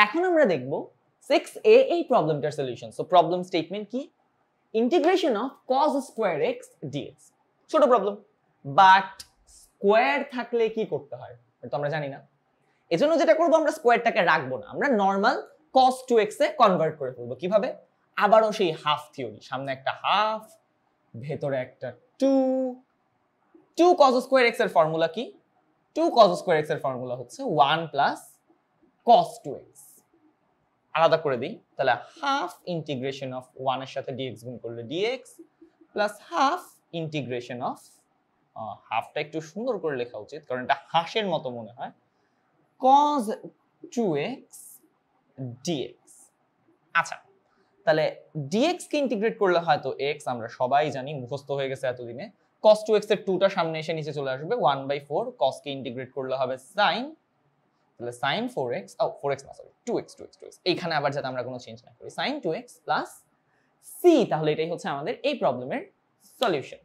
এখন আমরা দেখব 6a এই প্রবলেমটার সলিউশন। সো প্রবলেম স্টেটমেন্ট কি? Integration of cos square x dx। ছোট প্রবলেম, বাট স্কয়ার থাকলে কি করতে হয় এটা তো আমরা জানি না। এজন্য যেটা করব, আমরা স্কয়ারটাকে রাখবো না, আমরা নরমাল cos 2x এ কনভার্ট করে ফেলব। কিভাবে? আবারও সেই হাফ থিওরি, সামনে একটা হাফ, ভেতরে একটা 2 cos স্কয়ার x এর ফর্মুলা কি? 2 cos স্কয়ার x এর ফর্মুলা হচ্ছে 1 প্লাস cos 2x। আলাদা করে দিই, তাহলে হাফ ইন্টিগ্রেশন অফ 1 এর সাথে dx গুণ করলে dx plus half integration of, হাফটা একটু সুন্দর করে লেখা উচিত কারণ এটা হাঁসের মতো মনে হয়, cos 2x dx। আচ্ছা, তাহলে dx কে ইন্টিগ্রেট করলে হয়তো x, আমরা সবাই জানি, মুখস্থ হয়ে গেছে এতদিনে। cos 2x এর 2টা সামনে এসে নিচে চলে আসবে, 1/4 cos কে ইন্টিগ্রেট করলে হবে sin, তাহলে sin 4x, 4x না সরি 2x এইখানে আবার যাতে আমরা কোনো চেঞ্জ না করি, sin 2x প্লাস c। তাহলে এটাই হচ্ছে আমাদের এই প্রবলেমের সলিউশন।